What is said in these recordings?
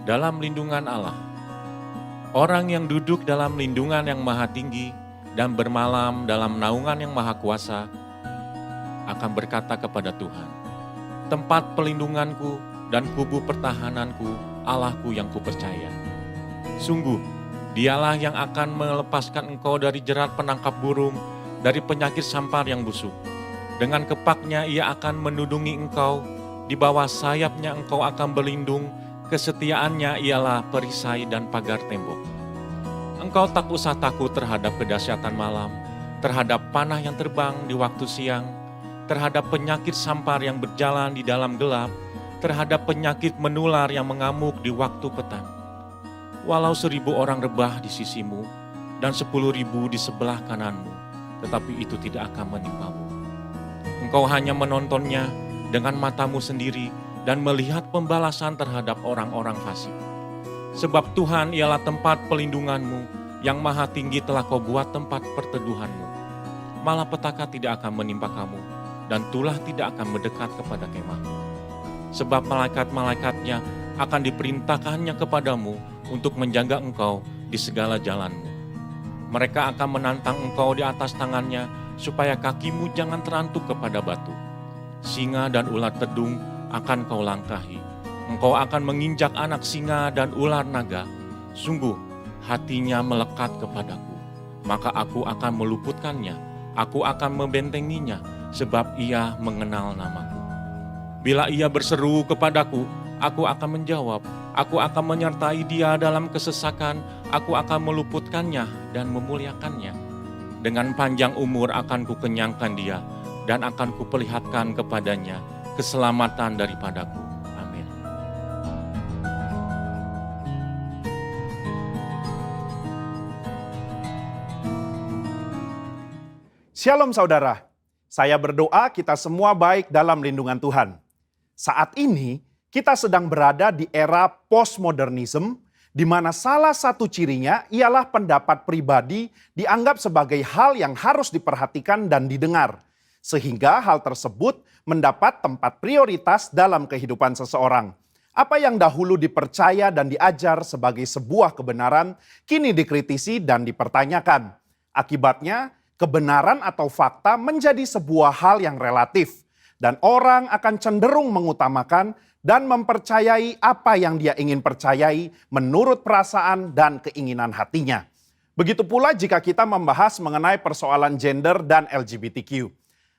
Dalam lindungan Allah. Orang yang duduk dalam lindungan yang maha tinggi dan bermalam dalam naungan yang maha kuasa akan berkata kepada Tuhan, tempat pelindunganku dan kubu pertahananku, Allahku yang kupercaya. Sungguh, dialah yang akan melepaskan engkau dari jerat penangkap burung, dari penyakit sampar yang busuk. Dengan kepaknya ia akan menudungi engkau, di bawah sayapnya engkau akan berlindung, kesetiaannya ialah perisai dan pagar tembok. Engkau tak usah takut terhadap kedahsyatan malam, terhadap panah yang terbang di waktu siang, terhadap penyakit sampar yang berjalan di dalam gelap, terhadap penyakit menular yang mengamuk di waktu petang. Walau 1.000 orang rebah di sisimu dan 10.000 di sebelah kananmu, tetapi itu tidak akan menimpamu. Engkau hanya menontonnya dengan matamu sendiri dan melihat pembalasan terhadap orang-orang fasik. Sebab Tuhan ialah tempat pelindunganmu, yang maha tinggi telah kau buat tempat perteduhanmu. Malapetaka tidak akan menimpa kamu, dan tulah tidak akan mendekat kepada kemahmu. Sebab malaikat-malaikatnya akan diperintahkannya kepadamu untuk menjaga engkau di segala jalanmu. Mereka akan menantang engkau di atas tangannya, supaya kakimu jangan terantuk kepada batu. Singa dan ular tedung akan kau langkahi. Engkau akan menginjak anak singa dan ular naga. Sungguh, hatinya melekat kepadaku. Maka aku akan meluputkannya. Aku akan membentenginya, sebab ia mengenal namaku. Bila ia berseru kepadaku, aku akan menjawab. Aku akan menyertai dia dalam kesesakan. Aku akan meluputkannya dan memuliakannya. Dengan panjang umur akan kukenyangkan dia, dan akan kuperlihatkan kepadanya keselamatan daripadaku. Amin. Shalom saudara, saya berdoa kita semua baik dalam lindungan Tuhan. Saat ini kita sedang berada di era postmodernism, di mana salah satu cirinya ialah pendapat pribadi dianggap sebagai hal yang harus diperhatikan dan didengar. Sehingga hal tersebut mendapat tempat prioritas dalam kehidupan seseorang. Apa yang dahulu dipercaya dan diajar sebagai sebuah kebenaran, kini dikritisi dan dipertanyakan. Akibatnya, kebenaran atau fakta menjadi sebuah hal yang relatif. Dan orang akan cenderung mengutamakan dan mempercayai apa yang dia ingin percayai menurut perasaan dan keinginan hatinya. Begitu pula jika kita membahas mengenai persoalan gender dan LGBTQ.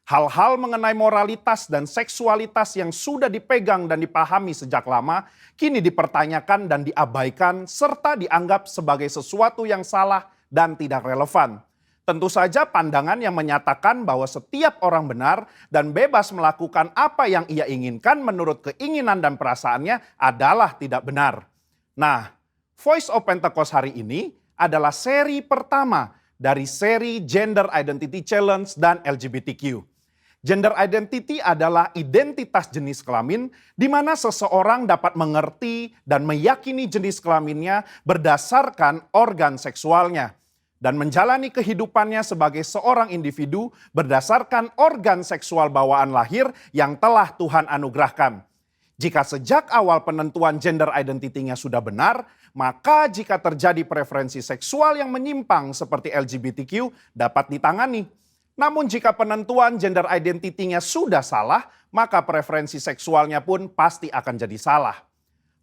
Hal-hal mengenai moralitas dan seksualitas yang sudah dipegang dan dipahami sejak lama, kini dipertanyakan dan diabaikan serta dianggap sebagai sesuatu yang salah dan tidak relevan. Tentu saja pandangan yang menyatakan bahwa setiap orang benar dan bebas melakukan apa yang ia inginkan menurut keinginan dan perasaannya adalah tidak benar. Nah, Voice of Pentecost hari ini adalah seri pertama dari seri Gender Identity Challenge dan LGBTQ. Gender identity adalah identitas jenis kelamin di mana seseorang dapat mengerti dan meyakini jenis kelaminnya berdasarkan organ seksualnya dan menjalani kehidupannya sebagai seorang individu berdasarkan organ seksual bawaan lahir yang telah Tuhan anugerahkan. Jika sejak awal penentuan gender identity-nya sudah benar, maka jika terjadi preferensi seksual yang menyimpang seperti LGBTQ dapat ditangani. Namun jika penentuan gender identity-nya sudah salah, maka preferensi seksualnya pun pasti akan jadi salah.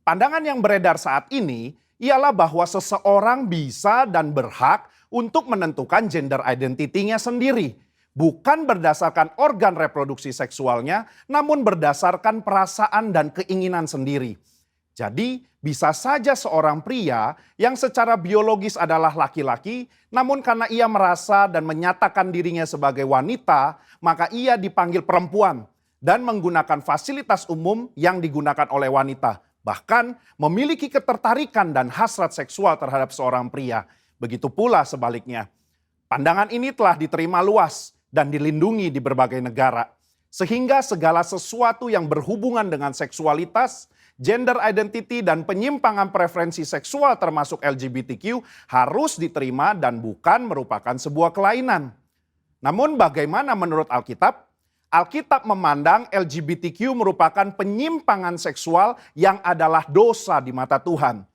Pandangan yang beredar saat ini ialah bahwa seseorang bisa dan berhak untuk menentukan gender identity-nya sendiri. Bukan berdasarkan organ reproduksi seksualnya, namun berdasarkan perasaan dan keinginan sendiri. Jadi bisa saja seorang pria yang secara biologis adalah laki-laki, namun karena ia merasa dan menyatakan dirinya sebagai wanita, maka ia dipanggil perempuan dan menggunakan fasilitas umum yang digunakan oleh wanita. Bahkan memiliki ketertarikan dan hasrat seksual terhadap seorang pria. Begitu pula sebaliknya. Pandangan ini telah diterima luas dan dilindungi di berbagai negara. Sehingga segala sesuatu yang berhubungan dengan seksualitas, gender identity dan penyimpangan preferensi seksual termasuk LGBTQ harus diterima dan bukan merupakan sebuah kelainan. Namun bagaimana menurut Alkitab? Alkitab memandang LGBTQ merupakan penyimpangan seksual yang adalah dosa di mata Tuhan.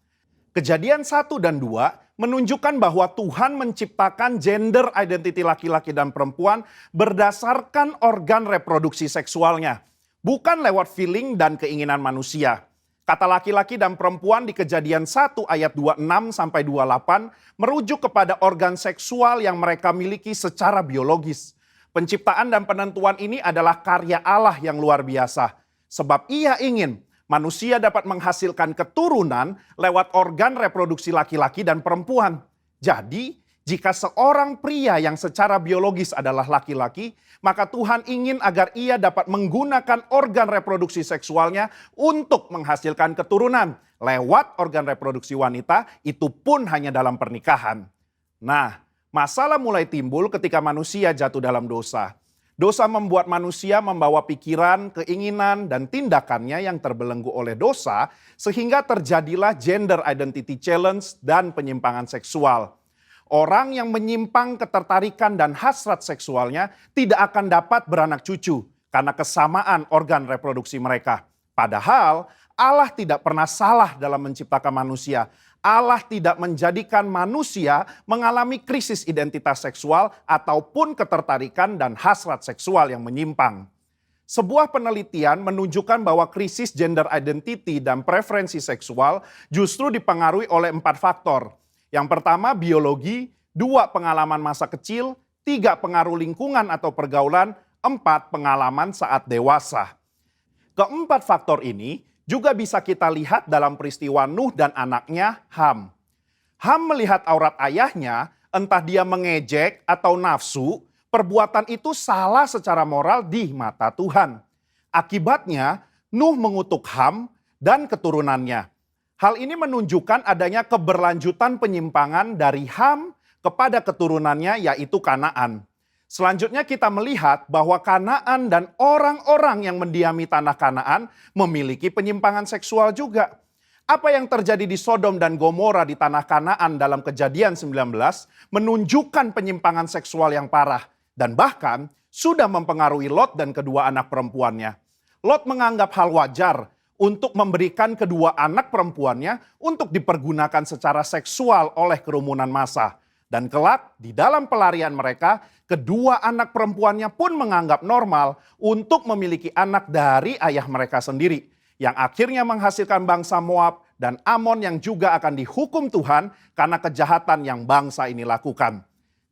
Kejadian 1 dan 2 menunjukkan bahwa Tuhan menciptakan gender identity laki-laki dan perempuan berdasarkan organ reproduksi seksualnya, bukan lewat feeling dan keinginan manusia. Kata laki-laki dan perempuan di Kejadian 1 ayat 26 sampai 28 merujuk kepada organ seksual yang mereka miliki secara biologis. Penciptaan dan penentuan ini adalah karya Allah yang luar biasa. Sebab ia ingin manusia dapat menghasilkan keturunan lewat organ reproduksi laki-laki dan perempuan. Jadi, jika seorang pria yang secara biologis adalah laki-laki, maka Tuhan ingin agar ia dapat menggunakan organ reproduksi seksualnya untuk menghasilkan keturunan lewat organ reproduksi wanita, itu pun hanya dalam pernikahan. Nah, masalah mulai timbul ketika manusia jatuh dalam dosa. Dosa membuat manusia membawa pikiran, keinginan, dan tindakannya yang terbelenggu oleh dosa, sehingga terjadilah gender identity challenge dan penyimpangan seksual. Orang yang menyimpang ketertarikan dan hasrat seksualnya tidak akan dapat beranak cucu karena kesamaan organ reproduksi mereka. Padahal Allah tidak pernah salah dalam menciptakan manusia. Allah tidak menjadikan manusia mengalami krisis identitas seksual ataupun ketertarikan dan hasrat seksual yang menyimpang. Sebuah penelitian menunjukkan bahwa krisis gender identity dan preferensi seksual justru dipengaruhi oleh 4 faktor. Yang pertama biologi, 2 pengalaman masa kecil, 3 pengaruh lingkungan atau pergaulan, 4 pengalaman saat dewasa. Keempat faktor ini juga bisa kita lihat dalam peristiwa Nuh dan anaknya Ham. Ham melihat aurat ayahnya, entah dia mengejek atau nafsu, perbuatan itu salah secara moral di mata Tuhan. Akibatnya Nuh mengutuk Ham dan keturunannya. Hal ini menunjukkan adanya keberlanjutan penyimpangan dari Ham kepada keturunannya yaitu Kanaan. Selanjutnya kita melihat bahwa Kanaan dan orang-orang yang mendiami tanah Kanaan memiliki penyimpangan seksual juga. Apa yang terjadi di Sodom dan Gomora di tanah Kanaan dalam Kejadian 19 menunjukkan penyimpangan seksual yang parah dan bahkan sudah mempengaruhi Lot dan kedua anak perempuannya. Lot menganggap hal wajar untuk memberikan kedua anak perempuannya untuk dipergunakan secara seksual oleh kerumunan massa. Dan kelak di dalam pelarian mereka, kedua anak perempuannya pun menganggap normal untuk memiliki anak dari ayah mereka sendiri. Yang akhirnya menghasilkan bangsa Moab dan Amon yang juga akan dihukum Tuhan karena kejahatan yang bangsa ini lakukan.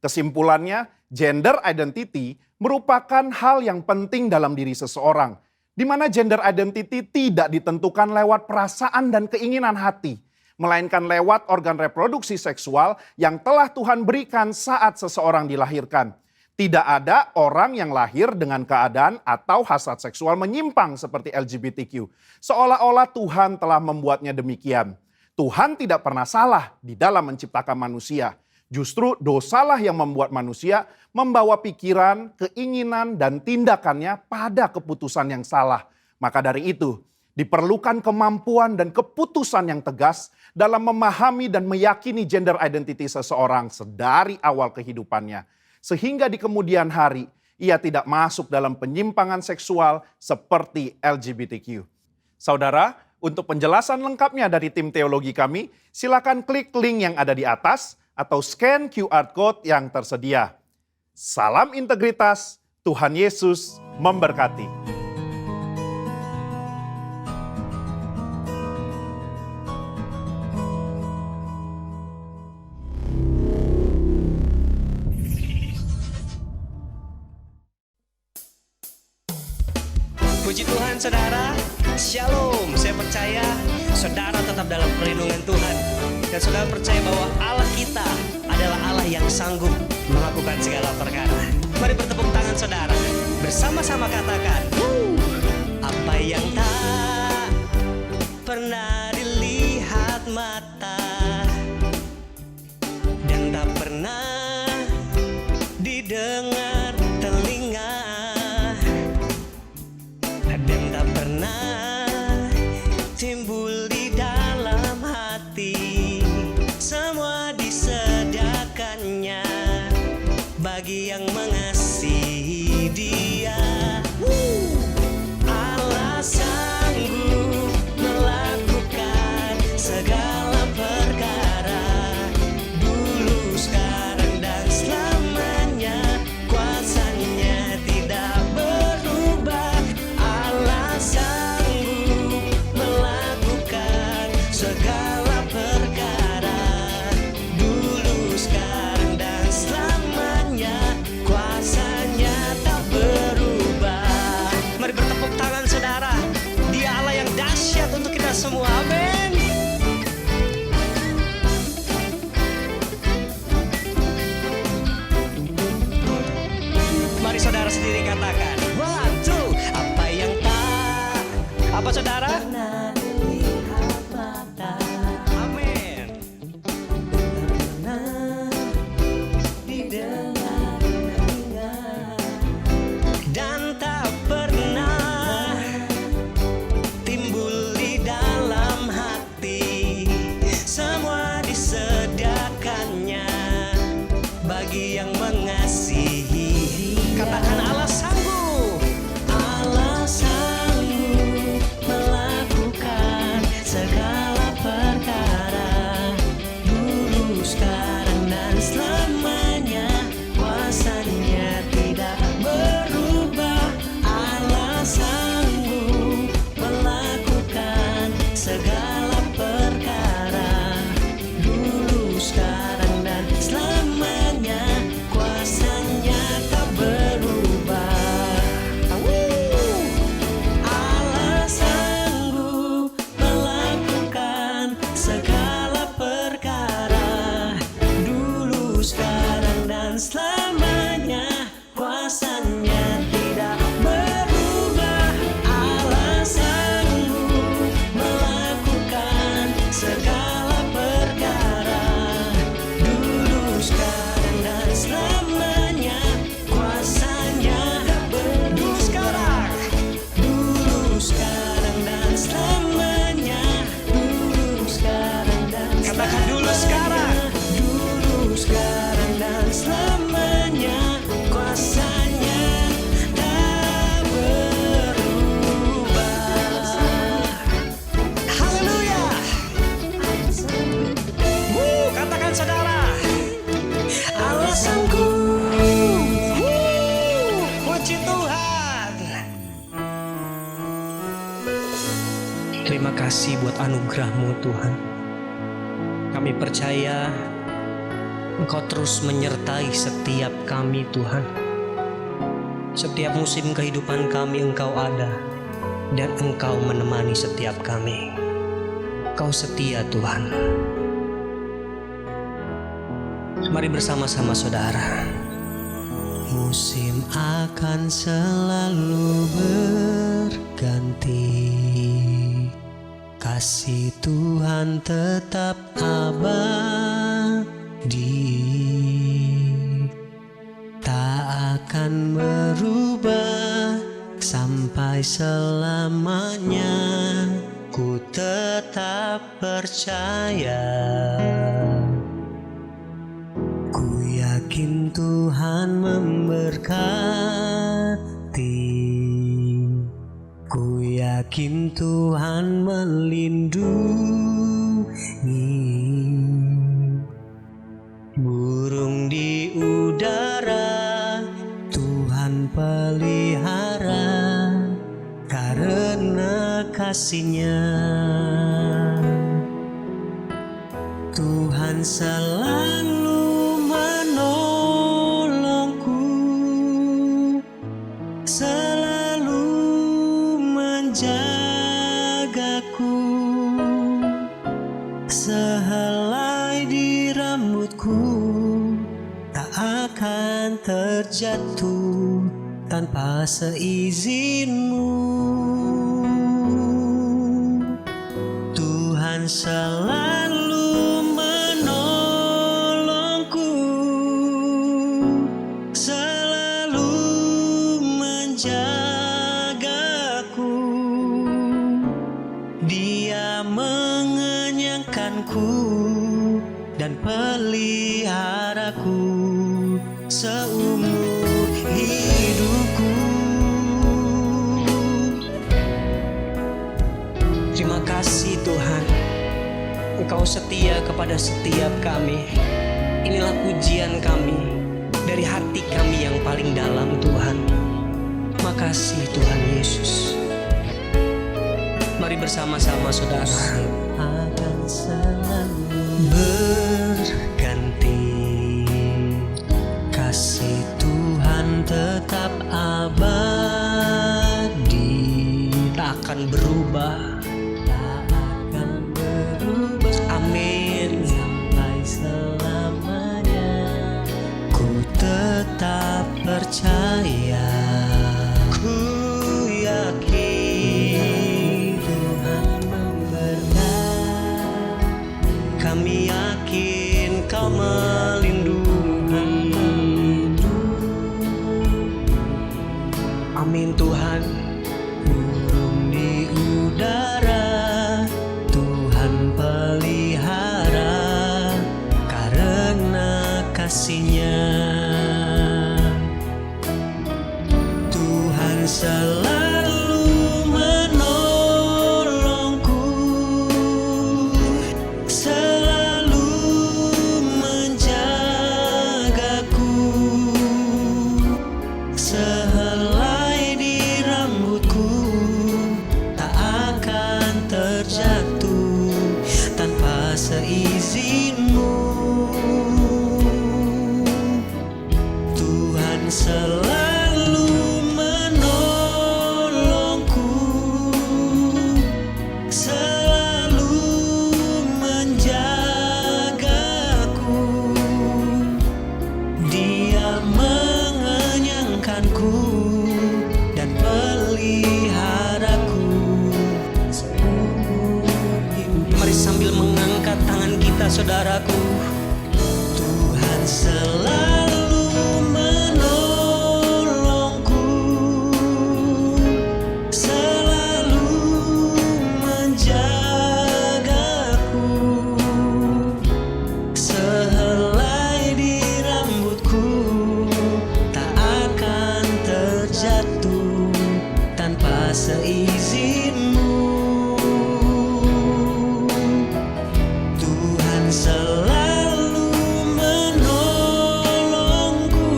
Kesimpulannya, gender identity merupakan hal yang penting dalam diri seseorang. Di mana gender identity tidak ditentukan lewat perasaan dan keinginan hati. melainkan lewat organ reproduksi seksual yang telah Tuhan berikan saat seseorang dilahirkan. Tidak ada orang yang lahir dengan keadaan atau hasrat seksual menyimpang seperti LGBTQ. Seolah-olah Tuhan telah membuatnya demikian. Tuhan tidak pernah salah di dalam menciptakan manusia. Justru dosalah yang membuat manusia membawa pikiran, keinginan, dan tindakannya pada keputusan yang salah. Maka dari itu, diperlukan kemampuan dan keputusan yang tegas dalam memahami dan meyakini gender identity seseorang sedari awal kehidupannya. Sehingga di kemudian hari, ia tidak masuk dalam penyimpangan seksual seperti LGBTQ. Saudara, untuk penjelasan lengkapnya dari tim teologi kami, silakan klik link yang ada di atas atau scan QR Code yang tersedia. Salam integritas, Tuhan Yesus memberkati. Puji Tuhan saudara, Shalom. Saya percaya saudara tetap dalam perlindungan Tuhan. Dan saudara percaya bahwa Allah kita adalah Allah yang sanggup melakukan segala perkara. Mari bertepuk tangan saudara, bersama-sama katakan, apa yang tak pernah dilihat mata dan tak pernah didengar telinga dan tak pernah timbul di dalam hati, semua disediakannya bagi yang mengasihi Dia. Allah sanggup melakukan segala perkara, dulu, sekarang, dan selamanya. Kuasanya tidak berubah. Allah sanggup melakukan segala perkara, dulu, sekarang, dan selamanya. Kuasanya tak berubah. Mari bertepuk tangan saudara. Dia Allah yang dahsyat untuk kita semua. Amin. Mari saudara sendiri katakan, 1, 2, apa yang tak, apa saudara? Pernah dilihat mata. Amin. Pernah didengar telinga dan tak pernah timbul di dalam hati, semua disediakannya bagi yang mengasihi. Katakan Allah sanggup. Allah sanggup melakukan segala perkara, dulu, sekarang, dan selamanya. Kuasanya tidak berubah. Allah sanggup melakukan segala perkara, dulu, sekarang, dan selamanya. Kuasanya tak berubah. Allah sanggup melakukan segala perkara, dulu, sekarang, dan selamanya. Kuasanya tidak berubah. Allah sanggup melakukan segala perkara, dulu, sekarang, dan selamanya. Kuasanya dulu, sekarang, dan selamanya. Dulu, sekarang, dan selamanya. Katakan dulu sekarang. Dulu, sekarang, dan selamanya. Kuasanya tak berubah. Haleluya. Katakan saudara, Allah sanggup. Puji Tuhan. Terima kasih buat anugerah-Mu Tuhan. Kami percaya Engkau terus menyertai setiap kami Tuhan. Setiap musim kehidupan kami Engkau ada, dan Engkau menemani setiap kami. Kau setia Tuhan. Mari bersama-sama saudara. Musim akan selalu berganti, kasih Tuhan tetap abadi, tak akan berubah sampai selamanya. Ku tetap percaya, ku yakin Tuhan memberkati, ku yakin Tuhan melindungi. Burung di udara Tuhan pelihara, karena kasih-Nya Tuhan selalu menolongku, selalu menjagaku, sehelai di rambutku tak akan terjatuh tanpa seizin-Mu. Tuhan selalu menolongku, selalu menjagaku, Dia mengenyangkanku dan peliharaku seumur hidupku. Terima kasih Tuhan, Engkau setia kepada setiap kami. Inilah pujian kami dari hati kami yang paling dalam Tuhan. Makasih Tuhan Yesus. Mari bersama-sama saudara. Akan selalu berganti, kasih Tuhan tetap abadi, tak akan berubah, tak akan berubah. Amin. Sampai selamanya. Ku tetap percaya, ku yakin Tuhan memberkati. Kami yakin Kau melindungi. Amin Tuhan. Burung di udara Tuhan pelihara, karena kasih-Nya Tuhan selalu menolongku, selalu menjagaku, sehelai di rambutku tak akan terjatuh tanpa seizin-Mu. Tuhan selalu menolongku, selalu menjagaku, Dia mengenyangkanku dan peliharaku seumur hidup. Mari sambil mengangkat tangan kita saudaraku. Tuhan selalu menolongku, selalu menjagaku, sehelai di rambutku tak akan terjatuh tanpa seizin-Mu. Tuhan selalu menolongku,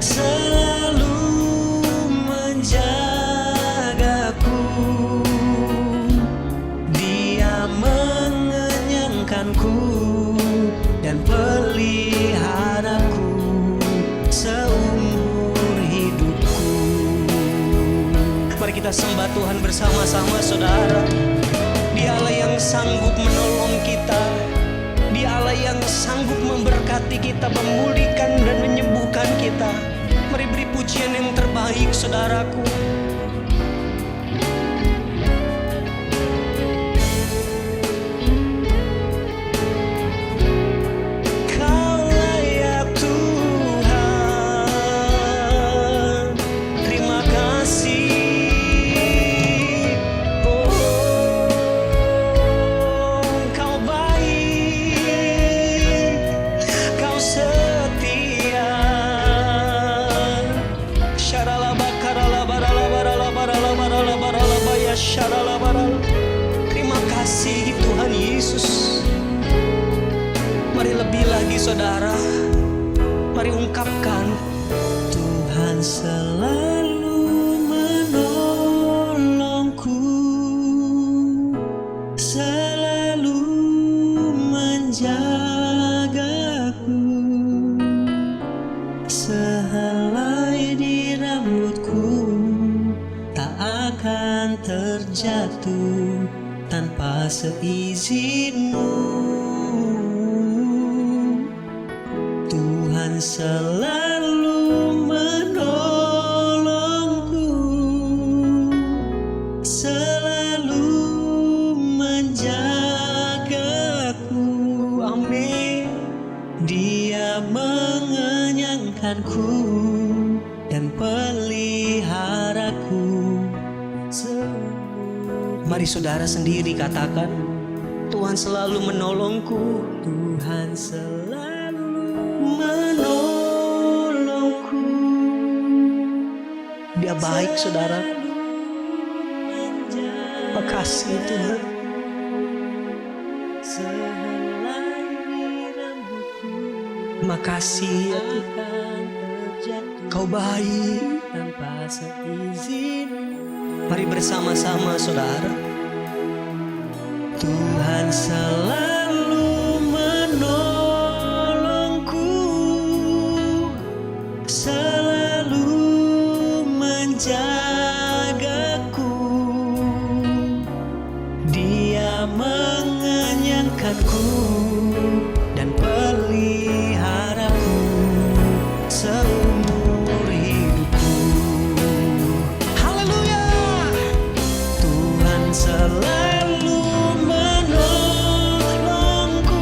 selalu menjagaku, Dia mengenyangkanku dan peliharaku seumur hidupku. Mari kita sembah Tuhan bersama-sama saudara. Dia Allah yang sanggup menolong kita. Dia Allah yang sanggup memberkati kita, memulihkan dan menyembuhkan kita. Mari beri pujian yang terbaik, saudaraku. Kau layak Tuhan, terima kasih. Oh, Kau baik, Kau setia. Terima kasih Tuhan Yesus. Mari lebih lagi saudara, mari ungkapkan. Tuhan selalu menolongku, selalu menjagaku, sehelai di rambutku tak akan terjatuh tanpa seizinmu. Tuhan selalu menolongku, selalu menjagaku. Amin. Dia mengenyangkanku dan peliharaku. Mari saudara sendiri katakan, Tuhan selalu menolongku. Tuhan selalu menolongku. Dia baik saudara. Makasih Tuhan. Makasih ya Tuhan. Kau baik tanpa seizin. Mari bersama-sama saudara. Tuhan selalu menolongku, selalu menjagaku. Dia mengenyangkanku dan peliharaku seumur hidupku. Haleluya. Tuhan selalu menolongku,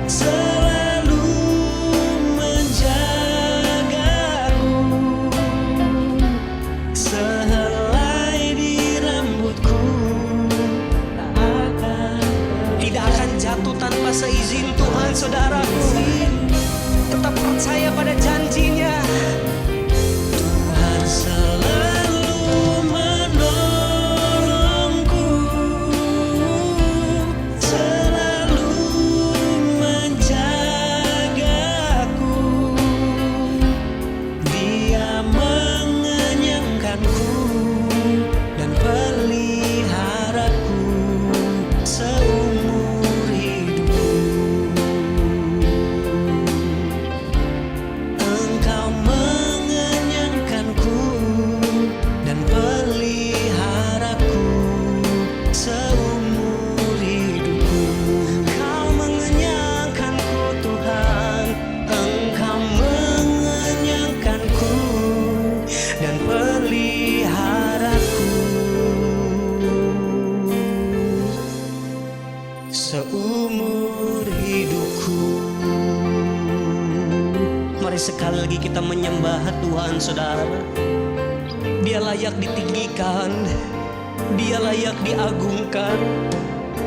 selalu menjagaku, sehelai di rambutku tidak akan jatuh tanpa seizin Tuhan, saudaraku. Tetap percaya pada janjinya. Tuhan selalu menolongku, selalu menjagaku. Dia mengenyangkanku dan peliharaku seumur hidupku. Engkau mengenyangkanku dan peliharaku seumur hidupku. Kau mengenyangkanku Tuhan, Engkau mengenyangkanku dan peliharaku seumur hidupku. Mari sekali lagi kita menyembah Tuhan, saudara. Dia layak ditinggikan, Dia layak diagungkan.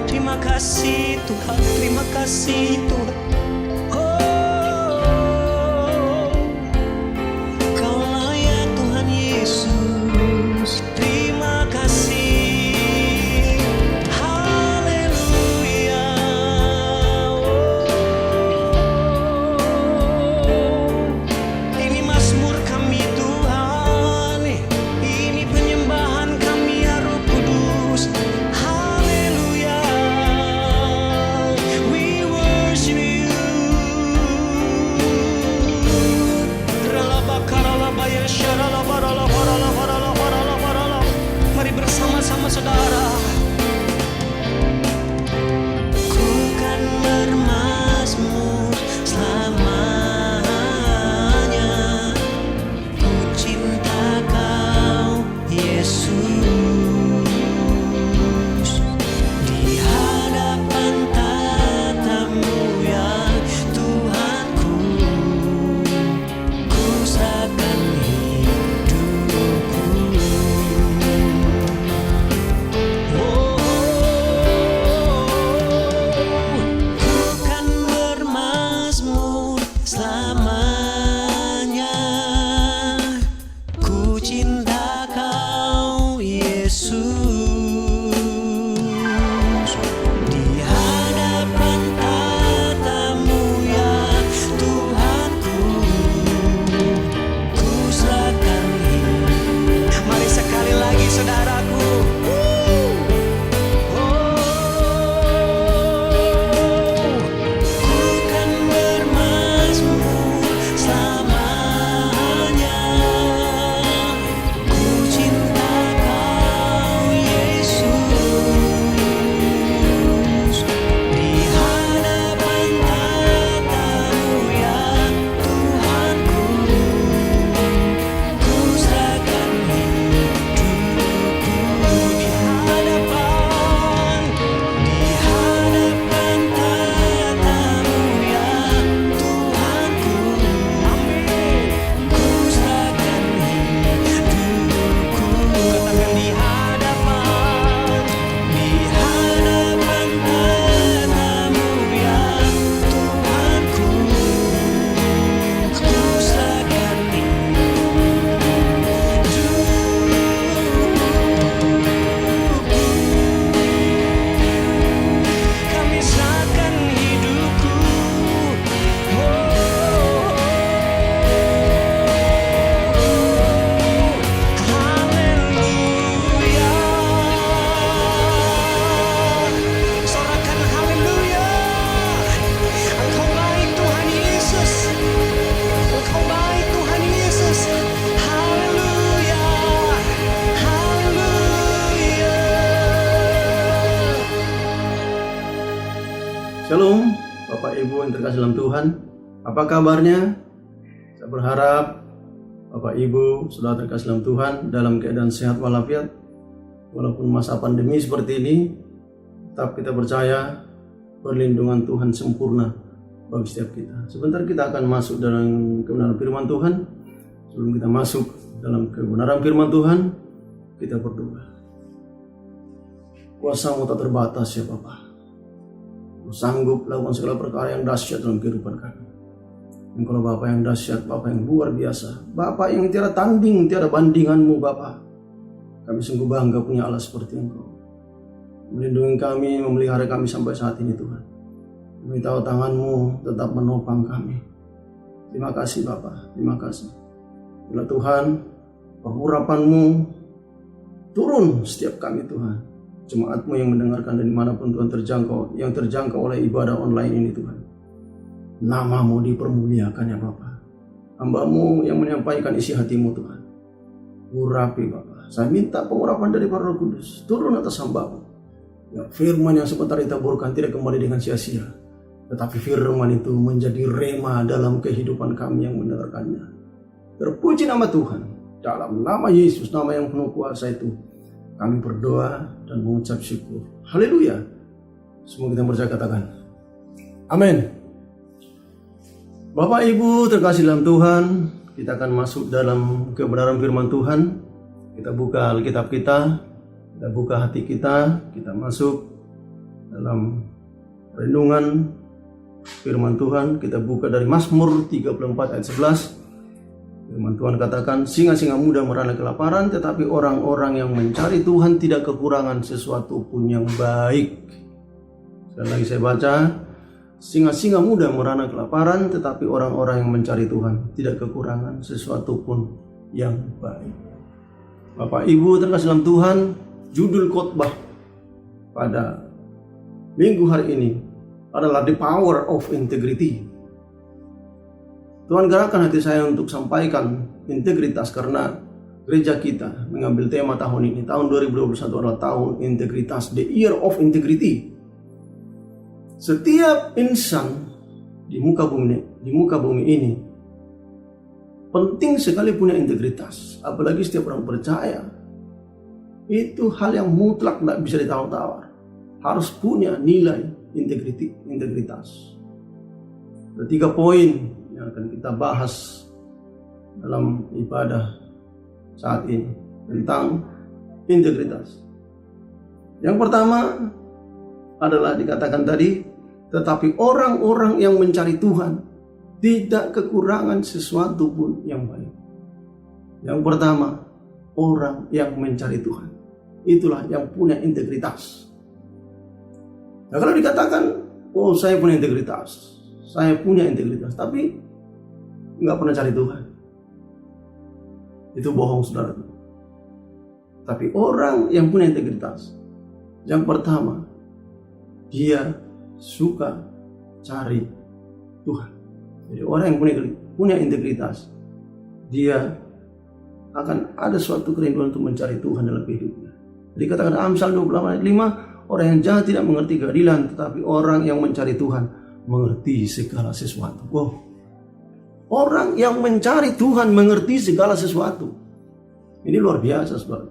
Terima kasih Tuhan, terima kasih Tuhan. Oh, Kau layak Tuhan Yesus. Terima kasih. Haleluya. Ini mazmur kami Tuhan, ini penyembahan kami ya Roh Kudus. Haleluya. We worship you. Mari bersama-sama saudara. Shalom, Bapak Ibu yang terkasih dalam Tuhan. Apa kabarnya? Saya berharap Bapak Ibu sudah terkasih dalam Tuhan dalam keadaan sehat walafiat. Walaupun masa pandemi seperti ini, tetap kita percaya perlindungan Tuhan sempurna bagi setiap kita. Sebentar kita akan masuk dalam kebenaran firman Tuhan. Sebelum kita masuk dalam kebenaran firman Tuhan, kita berdoa. Kuasa-Mu tak terbatas ya Bapa. Sanggup lakukan segala perkara yang dahsyat dalam kehidupan kami. Engkau Bapa yang dahsyat, Bapa yang luar biasa, Bapa yang tiada tanding, tiada bandingan-Mu Bapa. Kami sungguh bangga punya Allah seperti Engkau. Melindungi kami, memelihara kami sampai saat ini Tuhan. Kami tahu tangan-Mu tetap menopang kami. Terima kasih Bapa, terima kasih. Bila Tuhan, pengurapan-Mu turun setiap kami Tuhan. Jemaat-Mu yang mendengarkan dari manapun Tuhan terjangkau, yang terjangkau oleh ibadah online ini Tuhan. Nama-Mu dipermuliakan ya Bapa. Hamba-Mu yang menyampaikan isi hati-Mu Tuhan. Urapi Bapa. Saya minta pengurapan dari Roh Kudus turun atas hamba-Mu. Ya, firman yang sebentar ditaburkan tidak kembali dengan sia-sia. Tetapi firman itu menjadi rema dalam kehidupan kami yang mendengarkannya. Terpuji nama Tuhan. Dalam nama Yesus, nama yang penuh kuasa itu, kami berdoa dan mengucap syukur. Haleluya. Semua kita percaya katakan amin. Bapak Ibu terkasih dalam Tuhan, kita akan masuk dalam kebenaran firman Tuhan. Kita buka Alkitab kita buka hati kita masuk dalam renungan firman Tuhan. Kita buka dari Mazmur 34 ayat 11. Firman Tuhan katakan, singa-singa muda merana kelaparan, tetapi orang-orang yang mencari Tuhan tidak kekurangan sesuatu pun yang baik. Sekali lagi saya baca, singa-singa muda merana kelaparan, tetapi orang-orang yang mencari Tuhan tidak kekurangan sesuatu pun yang baik. Bapak Ibu terkasih dalam Tuhan, judul khotbah pada minggu hari ini adalah The Power of Integrity. Tuhan gerakkan hati saya untuk sampaikan integritas karena gereja kita mengambil tema tahun ini. Tahun 2021 adalah tahun integritas, the year of integrity. Setiap insan di muka bumi ini penting sekali punya integritas. Apalagi setiap orang percaya. Itu hal yang mutlak tidak bisa ditawar-tawar. Harus punya nilai integritas. Ada 3 poin yang akan kita bahas dalam ibadah saat ini tentang integritas. Yang pertama adalah dikatakan tadi, tetapi orang-orang yang mencari Tuhan tidak kekurangan sesuatu pun yang baik. Yang pertama, orang yang mencari Tuhan, itulah yang punya integritas. Nah, kalau dikatakan, oh saya punya integritas, tapi nggak pernah cari Tuhan, itu bohong saudara. Tapi orang yang punya integritas, yang pertama, dia suka cari Tuhan. Jadi orang yang punya integritas, dia akan ada suatu kerinduan untuk mencari Tuhan dalam hidupnya. Jadi katakan Amsal 28 ayat 5, orang yang jahat tidak mengerti keadilan, tetapi orang yang mencari Tuhan mengerti segala sesuatu. Wow. Orang yang mencari Tuhan mengerti segala sesuatu. Ini luar biasa, saudara.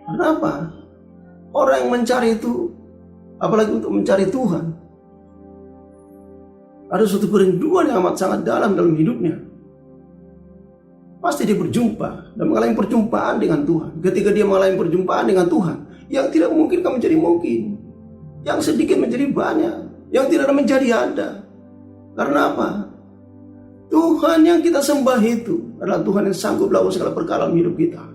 Kenapa? Orang yang mencari itu, apalagi untuk mencari Tuhan, ada suatu kerinduan yang amat sangat dalam hidupnya. Pasti dia berjumpa dan mengalami perjumpaan dengan Tuhan. Ketika dia mengalami perjumpaan dengan Tuhan, yang tidak mungkin akan menjadi mungkin, yang sedikit menjadi banyak, yang tidak ada menjadi ada. Karena apa? Tuhan yang kita sembah itu adalah Tuhan yang sanggup melakukan segala perkara dalam hidup kita.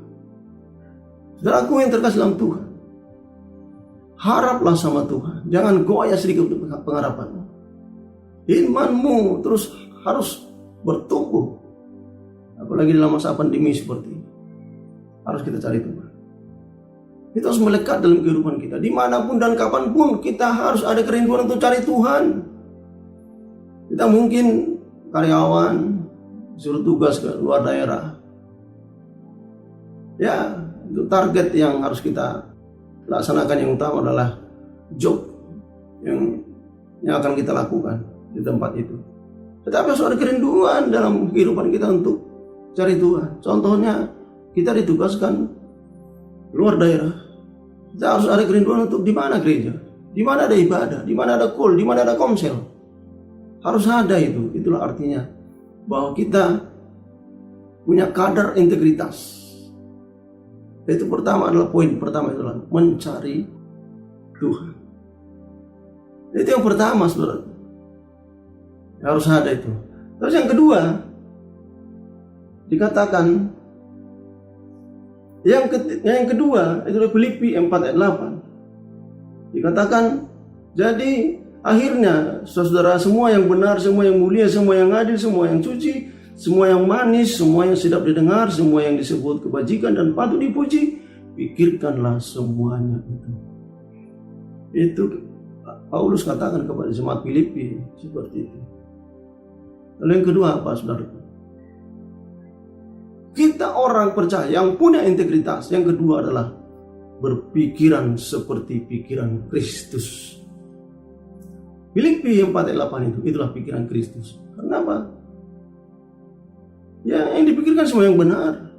Saudaraku yang terkasih dalam Tuhan, haraplah sama Tuhan. Jangan goyah sedikit untuk pengharapanmu. Imanmu terus harus bertumbuh. Apalagi dalam masa pandemi seperti ini. Harus kita cari Tuhan. Itu harus melekat dalam kehidupan kita. Dimanapun dan kapanpun kita harus ada kerinduan untuk cari Tuhan. Kita mungkin karyawan suruh tugas ke luar daerah. Ya, itu target yang harus kita laksanakan. Yang utama adalah job yang yang akan kita lakukan di tempat itu. Tetapi harus ada kerinduan dalam kehidupan kita untuk cari Tuhan. Contohnya, kita ditugaskan luar daerah. Kita harus ada kerinduan untuk di mana gereja, di mana ada ibadah, di mana ada call, di mana ada komsel. Harus ada itu. Itulah artinya bahwa kita punya kadar integritas. Itu pertama adalah poin pertama adalah mencari Tuhan. Itu yang pertama, saudara. Harus ada itu. Terus yang kedua dikatakan yang kedua itu Filipi 4 ayat 8. Dikatakan, jadi akhirnya saudara semua yang benar, semua yang mulia, semua yang adil, semua yang suci, semua yang manis, semua yang sedap didengar, semua yang disebut kebajikan dan patut dipuji, pikirkanlah semuanya itu. Itu Paulus katakan kepada jemaat Filipi seperti itu. Lalu yang kedua apa, saudara? Kita orang percaya yang punya integritas. Yang kedua adalah berpikiran seperti pikiran Kristus. Filipi 4 ayat 8 itu, itulah pikiran Kristus. Kenapa? Ya, yang dipikirkan semua yang benar,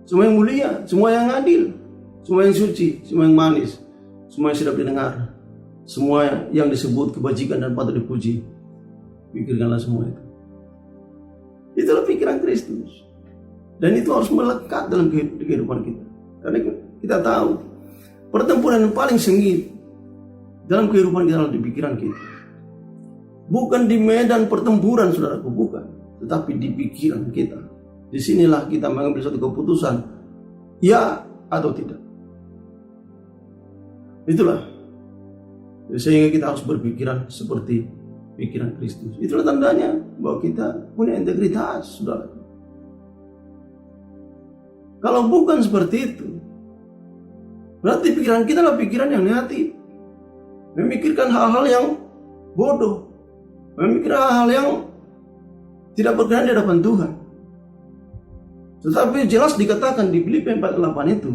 semua yang mulia, semua yang adil, semua yang suci, semua yang manis, semua yang sedap didengar, semua yang disebut kebajikan dan patut dipuji. Pikirkanlah semua itu. Itulah pikiran Kristus. Dan itu harus melekat dalam kehidupan kita. Karena kita tahu pertempuran yang paling sengit dalam kehidupan kita adalah di pikiran kita. Bukan di medan pertempuran, saudaraku, bukan. Tetapi di pikiran kita. Disinilah kita mengambil satu keputusan, ya atau tidak. Itulah. Sehingga kita harus berpikiran seperti pikiran Kristus. Itulah tandanya bahwa kita punya integritas, saudara. Kalau bukan seperti itu, berarti pikiran kita adalah pikiran yang negatif. Memikirkan hal-hal yang bodoh. Memikirkan hal-hal yang tidak berkenan di hadapan Tuhan. Tetapi jelas dikatakan di Filipi 4:8 itu.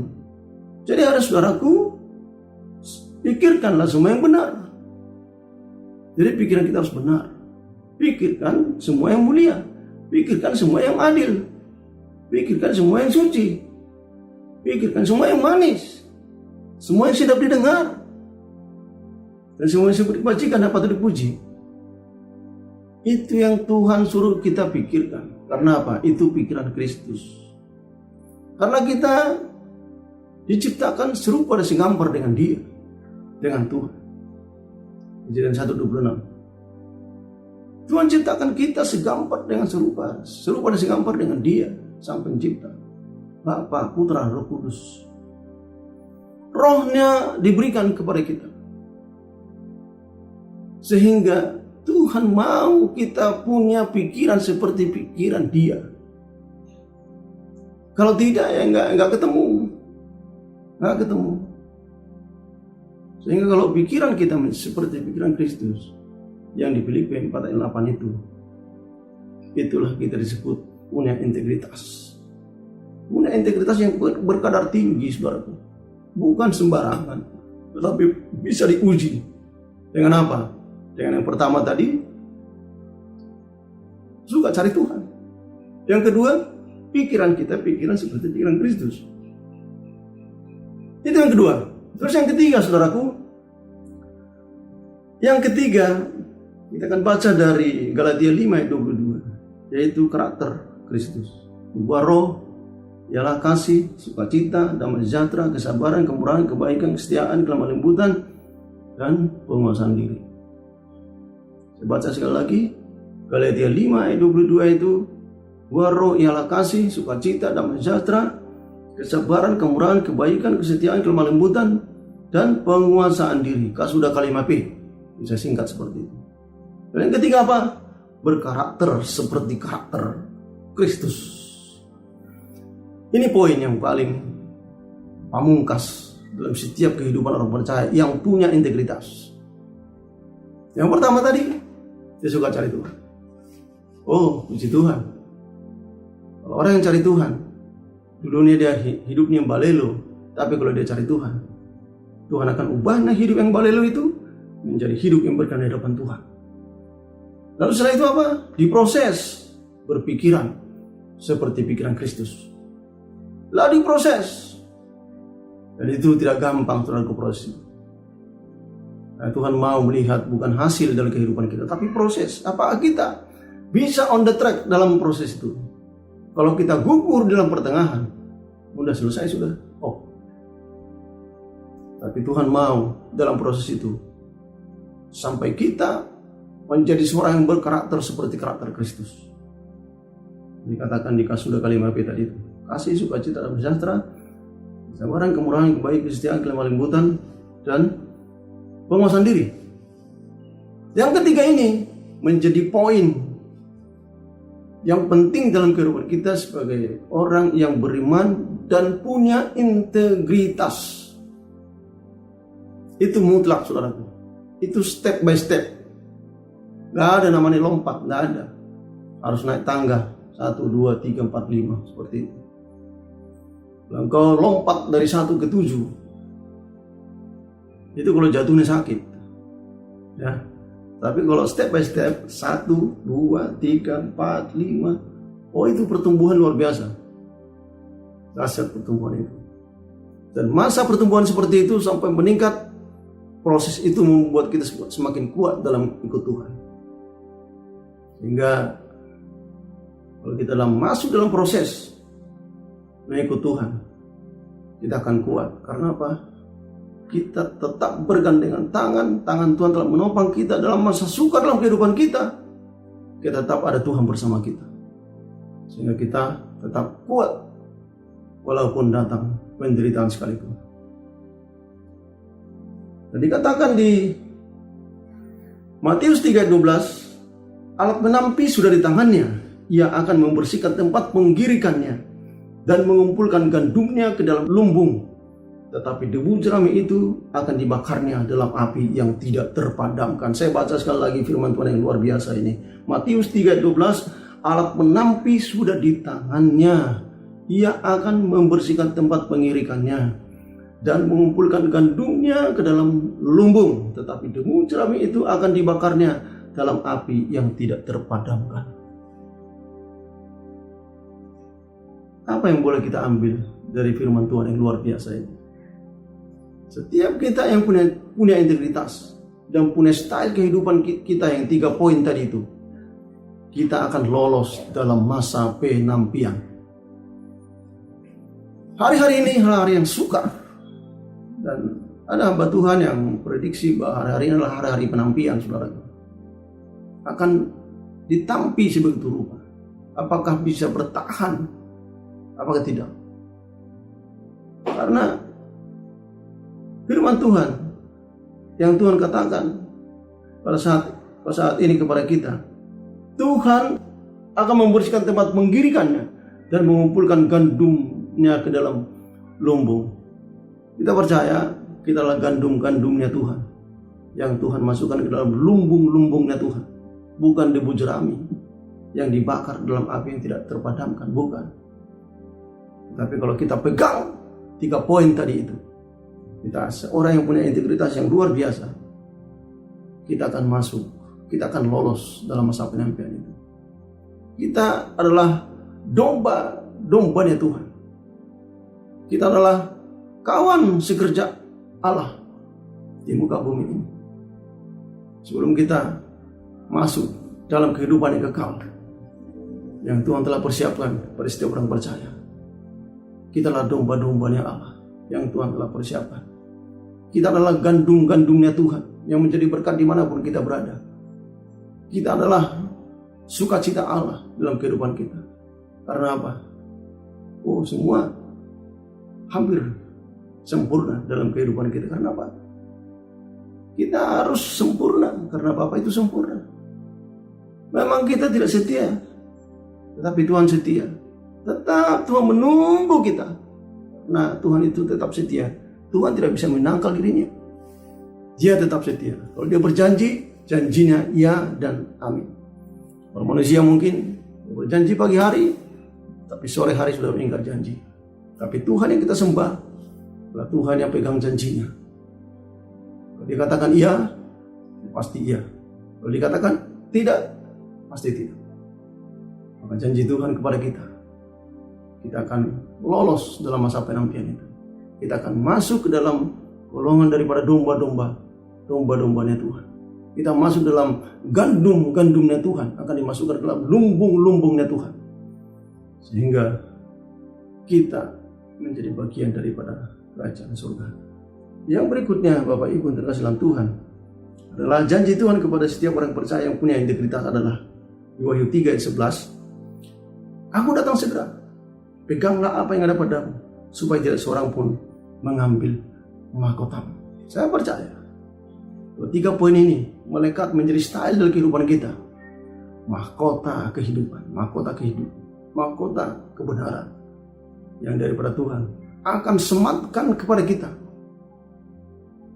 Jadi harus, saudaraku, pikirkanlah semua yang benar. Jadi pikiran kita harus benar. Pikirkan semua yang mulia. Pikirkan semua yang adil. Pikirkan semua yang suci. Pikirkan semua yang manis. Semua yang sedap didengar. Dan semua yang disebut kebajikan dan patut dipuji. Itu yang Tuhan suruh kita pikirkan. Karena apa? Itu pikiran Kristus. Karena kita diciptakan serupa dan segambar dengan Dia, dengan Tuhan. Kejadian 1:26. Tuhan ciptakan kita segambar dengan serupa dan segambar dengan Dia, Sang Pencipta, Bapa, Putra, Roh Kudus. Rohnya diberikan kepada kita. Sehingga Tuhan mau kita punya pikiran seperti pikiran Dia. Kalau tidak ya enggak ketemu. Sehingga kalau pikiran kita seperti pikiran Kristus yang di Filipi 4 ayat 8 itu, itulah kita disebut punya integritas. Punya integritas yang berkadar tinggi, saudaraku. Bukan sembarangan, tetapi bisa diuji. Dengan apa? Dengan yang pertama tadi, suka cari Tuhan. Yang kedua, pikiran kita pikiran seperti pikiran Kristus. Itu yang kedua. Terus yang ketiga, saudaraku. Yang ketiga, kita akan baca dari Galatia 5 ayat 22, yaitu karakter Kristus. Buah roh ialah kasih, sukacita, damai sejahtera, kesabaran, kemurahan, kebaikan, kesetiaan, kelemah lembutan, dan penguasaan diri. Saya baca sekali lagi. Galatia 5 ayat 22 itu, buah roh ialah kasih, sukacita, damai sejahtera, kesabaran, kemurahan, kebaikan, kesetiaan, kelemah lembutan, dan penguasaan diri. Sudah kalimat P. Bisa singkat seperti itu. Dan yang ketiga apa? Berkarakter seperti karakter Kristus. Ini poin yang paling pamungkas dalam setiap kehidupan orang percaya yang punya integritas. Yang pertama tadi, dia suka cari Tuhan. Oh, puji Tuhan. Kalau orang yang cari Tuhan, dulunya dia hidupnya balelo, tapi kalau dia cari Tuhan, Tuhan akan ubahnya hidup yang balelo itu menjadi hidup yang berkenan di hadapan Tuhan. Lalu setelah itu apa? Diproses berpikiran seperti pikiran Kristus. Lah diproses. Dan itu tidak gampang saudara proses. Nah, Tuhan mau melihat bukan hasil dari kehidupan kita, tapi proses. Apakah kita bisa on the track dalam proses itu? Kalau kita gugur dalam pertengahan, udah selesai sudah. Oh. Tapi Tuhan mau dalam proses itu sampai kita menjadi seorang yang berkarakter seperti karakter Kristus. Dikatakan di Kasih kalimat tadi itu, kasih, sukacita, dan sejahtera, kesabaran, kemurahan, kebaikan, kesetiaan, kelemah lembutan, dan penguasaan diri. Yang ketiga ini menjadi poin yang penting dalam kehidupan kita sebagai orang yang beriman dan punya integritas. Itu mutlak saudaraku. Itu step by step. Gak ada namanya lompat, gak ada. Harus naik tangga 1, 2, 3, 4, 5 seperti itu. Kalau kau lompat dari 1 ke 7, itu kalau jatuhnya sakit. Ya. Tapi kalau step by step 1, 2, 3, 4, 5, oh itu pertumbuhan luar biasa. Dahsyat pertumbuhan itu. Dan masa pertumbuhan seperti itu sampai meningkat, proses itu membuat kita semakin kuat dalam ikut Tuhan. Sehingga kalau kita masuk dalam proses mengikut Tuhan, kita akan kuat. Karena apa? Kita tetap bergandengan tangan Tuhan telah menopang kita dalam masa sukar dalam kehidupan kita. Kita tetap ada Tuhan bersama kita. Sehingga kita tetap kuat walaupun datang penderitaan sekalipun. Dan dikatakan di Matius 3:12, alat menampi sudah di tangannya, ia akan membersihkan tempat penggirikannya dan mengumpulkan gandumnya ke dalam lumbung. Tetapi debu jerami itu akan dibakarnya dalam api yang tidak terpadamkan. Saya baca sekali lagi firman Tuhan yang luar biasa ini. Matius 3:12, alat menampi sudah di tangannya. Ia akan membersihkan tempat pengirikannya dan mengumpulkan gandumnya ke dalam lumbung. Tetapi debu jerami itu akan dibakarnya dalam api yang tidak terpadamkan. Apa yang boleh kita ambil dari firman Tuhan yang luar biasa ini? Setiap kita yang punya integritas dan punya style kehidupan kita yang 3 poin tadi itu, kita akan lolos dalam masa penampian. Hari-hari ini hari-hari yang sukar, dan ada hamba Tuhan yang prediksi bahwa hari-hari ini adalah hari-hari penampian, saudara. Akan ditampi sebegitu rupa. Apakah bisa bertahan? Apakah tidak? Karena firman Tuhan yang Tuhan katakan pada saat ini kepada kita, Tuhan akan membersihkan tempat menggirikannya dan mengumpulkan gandumnya ke dalam lumbung. Kita percaya kita adalah gandum-gandumnya Tuhan yang Tuhan masukkan ke dalam lumbung-lumbungnya Tuhan, bukan debu jerami yang dibakar dalam api yang tidak terpadamkan, bukan. Tapi kalau kita pegang 3 poin tadi itu, kita seorang yang punya integritas yang luar biasa, kita akan masuk, kita akan lolos dalam masa penampian itu. Kita adalah domba-dombanya Tuhan. Kita adalah kawan sekerja Allah di muka bumi ini. Sebelum kita masuk dalam kehidupan yang kekal yang Tuhan telah persiapkan pada setiap orang percaya, kita adalah domba-dombanya Allah yang Tuhan telah persiapkan. Kita adalah gandum-gandumnya Tuhan yang menjadi berkat dimanapun kita berada. Kita adalah sukacita Allah dalam kehidupan kita. Karena apa? Oh, semua hampir sempurna dalam kehidupan kita. Karena apa? Kita harus sempurna karena Bapa itu sempurna. Memang kita tidak setia, tetapi Tuhan setia. Tetap Tuhan menunggu kita. Nah, Tuhan itu tetap setia. Tuhan tidak bisa menangkal dirinya. Dia tetap setia. Kalau dia berjanji, janjinya ya dan amin. Kalau manusia mungkin berjanji pagi hari, tapi sore hari sudah meninggal janji. Tapi Tuhan yang kita sembah adalah Tuhan yang pegang janjinya. Kalau dia katakan iya, pasti iya. Kalau dikatakan tidak, pasti tidak. Maka janji Tuhan kepada kita akan lolos dalam masa penantian itu. Kita akan masuk ke dalam golongan daripada domba-dombanya Tuhan. Kita masuk dalam gandum-gandumnya Tuhan, akan dimasukkan ke dalam lumbung-lumbungnya Tuhan. Sehingga kita menjadi bagian daripada kerajaan surga. Yang berikutnya, Bapak Ibu yang terkasih dalam Tuhan, adalah janji Tuhan kepada setiap orang percaya yang punya integritas adalah di Wahyu 3 ayat 11. Aku datang segera, peganglah apa yang ada padamu, supaya tidak seorang pun mengambil mahkotamu. Saya percaya, 3 poin ini melekat menjadi style dalam kehidupan kita. Mahkota kehidupan, mahkota kebenaran yang daripada Tuhan akan sematkan kepada kita.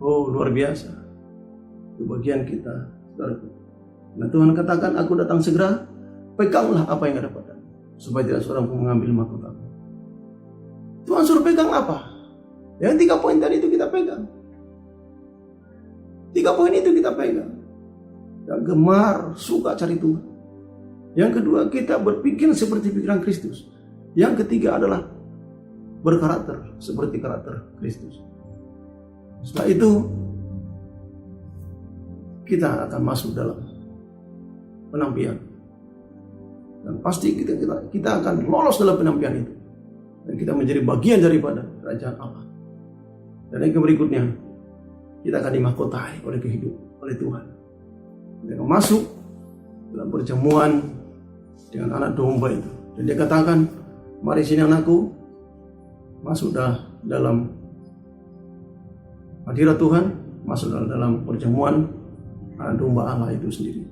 Oh, luar biasa. Itu bagian kita, saudaraku. Nah, Tuhan katakan, aku datang segera, peganglah apa yang ada padamu, supaya tidak seorang pun mengambil mahkotamu. Tuhan suruh pegang apa? Yang 3 poin tadi itu kita pegang. 3 poin itu kita pegang. Yang gemar, suka cari Tuhan. Yang kedua, kita berpikir seperti pikiran Kristus. Yang ketiga adalah berkarakter seperti karakter Kristus. Setelah itu, kita akan masuk dalam penampian. Dan pasti kita akan lolos dalam penampian itu. Dan kita menjadi bagian daripada kerajaan Allah. Dan yang berikutnya, kita akan dimahkotai oleh Tuhan. Kita akan masuk dalam perjamuan dengan anak domba itu. Dan dia katakan, mari sini anakku, masuk dalam hadirat Tuhan, masuk dalam perjamuan anak domba Allah itu sendiri.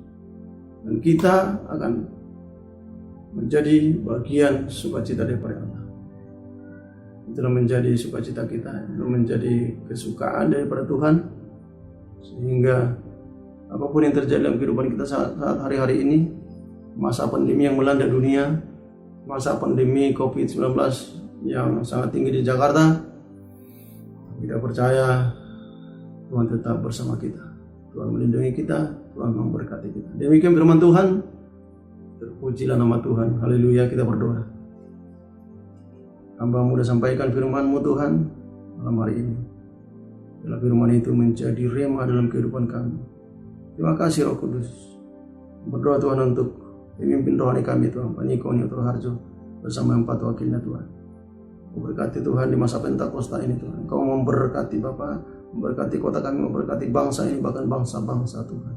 Dan kita akan menjadi bagian sukacita daripada Allah. Itulah menjadi sukacita kita, itu menjadi kesukaan daripada Tuhan, sehingga apapun yang terjadi dalam kehidupan kita saat hari-hari ini, masa pandemi yang melanda dunia, masa pandemi COVID-19 yang sangat tinggi di Jakarta, kita percaya Tuhan tetap bersama kita. Tuhan melindungi kita, Tuhan memberkati kita. Demikian firman Tuhan. Terpujilah nama Tuhan. Haleluya, kita berdoa. Hamba-Mu sudah sampaikan firman-Mu Tuhan malam hari ini. Dalam firman itu menjadi rema dalam kehidupan kami. Terima kasih Roh Kudus. Berdoa Tuhan untuk pemimpin rohani kami Tuhan, Pak Niko Nyoto Harjo bersama 4 wakilnya Tuhan. Memberkati Tuhan di masa Pentakosta ini Tuhan. Engkau memberkati Bapa, memberkati kota kami, memberkati bangsa ini, bahkan bangsa-bangsa Tuhan.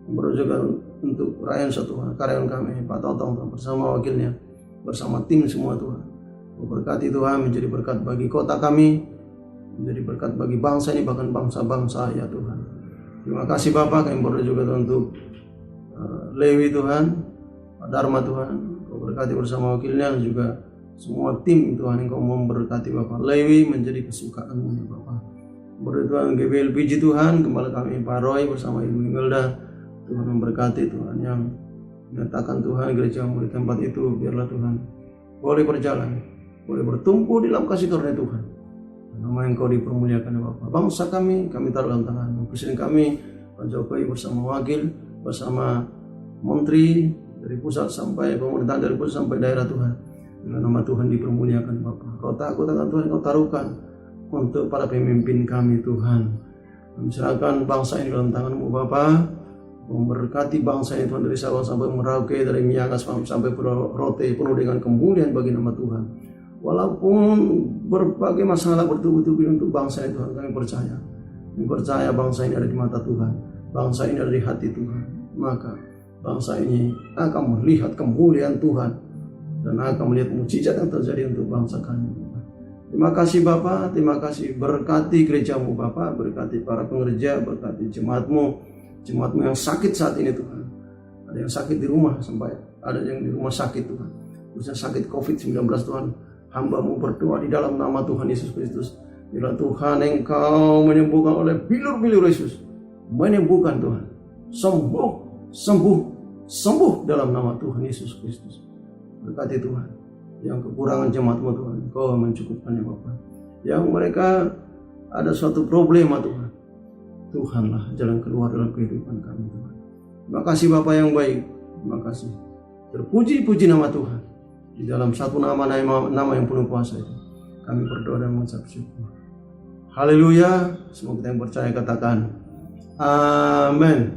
Berdoa juga untuk rakyat Tuhan, karyawan kami, Pak Totong Tuhan, bersama wakilnya, bersama tim semua Tuhan. Memberkati Tuhan menjadi berkat bagi kota kami, menjadi berkat bagi bangsa ini, bahkan bangsa-bangsa ya Tuhan. Terima kasih Bapak, kami berdoa juga untuk Lewi Tuhan, Pak Dharma Tuhan, Kau berkati bersama wakilnya, juga semua tim Tuhan yang Kau memberkati Bapak. Lewi menjadi kesukaan-Mu ya Bapak. Berdoa Tuhan GBLPG Tuhan, kembali kami Pak Roy bersama Ibu Imelda, Tuhan memberkati Tuhan yang menyatakan Tuhan gereja-Mu di tempat itu, biarlah Tuhan boleh berjalan, boleh bertumbuh di dalam kasih karunia Tuhan. Nama yang Kau dipermuliakan ya Bapak. Bangsa kami taruh dalam tangan. Presiden kami, Pak Jokowi bersama wakil, bersama menteri dari pusat sampai pemerintahan dari pusat sampai daerah Tuhan. Dengan nama Tuhan dipermuliakan Bapak. Roh takut akan Tuhan Kau taruhkan untuk para pemimpin kami Tuhan. Kami serahkan bangsa ini dalam tangan-Mu Bapak. Memberkati bangsa ini Tuhan dari Sabang sampai Merauke, dari Miangas sampai Pulau Rote, penuh dengan kemuliaan bagi nama Tuhan. Walaupun berbagai masalah bertubi-tubi untuk bangsa ini Tuhan, kami percaya. Kami percaya bangsa ini ada di mata Tuhan. Bangsa ini ada di hati Tuhan. Maka bangsa ini akan melihat kemuliaan Tuhan dan akan melihat mukjizat yang terjadi untuk bangsa kami. Terima kasih Bapak, terima kasih. Berkati gereja-Mu Bapak, berkati para pengerja, berkati jemaat-Mu yang sakit saat ini Tuhan. Ada yang sakit di rumah, sampai ada yang di rumah sakit Tuhan, khususnya sakit COVID-19 Tuhan. Hamba-Mu berdoa di dalam nama Tuhan Yesus Kristus. Bila Tuhan Engkau menyembuhkan oleh bilur-bilur Yesus, menyembuhkan Tuhan, sembuh dalam nama Tuhan Yesus Kristus. Berkati Tuhan yang kekurangan jemaat-Mu Tuhan, Engkau mencukupkannya Bapak. Yang mereka ada suatu problema Tuhan, Tuhanlah jalan keluar dalam kehidupan kami Tuhan. Terima kasih Bapa yang baik. Terima kasih. Terpuji-puji nama Tuhan. Di dalam satu nama yang penuh kuasa itu, kami berdoa dan mengucap syukur. Haleluya. Semoga kita yang percaya katakan amin.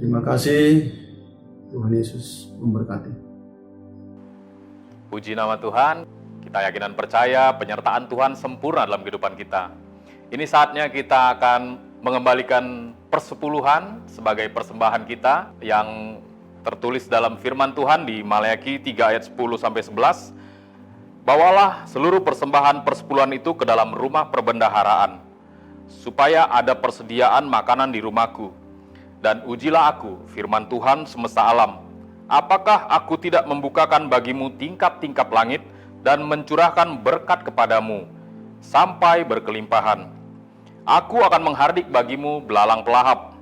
Terima kasih. Tuhan Yesus memberkati. Puji nama Tuhan, kita yakin dan percaya penyertaan Tuhan sempurna dalam kehidupan kita. Ini saatnya kita akan mengembalikan persepuluhan sebagai persembahan kita yang tertulis dalam firman Tuhan di Maleakhi 3 ayat 10-11. Bawalah seluruh persembahan persepuluhan itu ke dalam rumah perbendaharaan, supaya ada persediaan makanan di rumahku. Dan ujilah aku, firman Tuhan semesta alam, apakah aku tidak membukakan bagimu tingkap-tingkap langit dan mencurahkan berkat kepadamu sampai berkelimpahan. Aku akan menghardik bagimu belalang pelahap,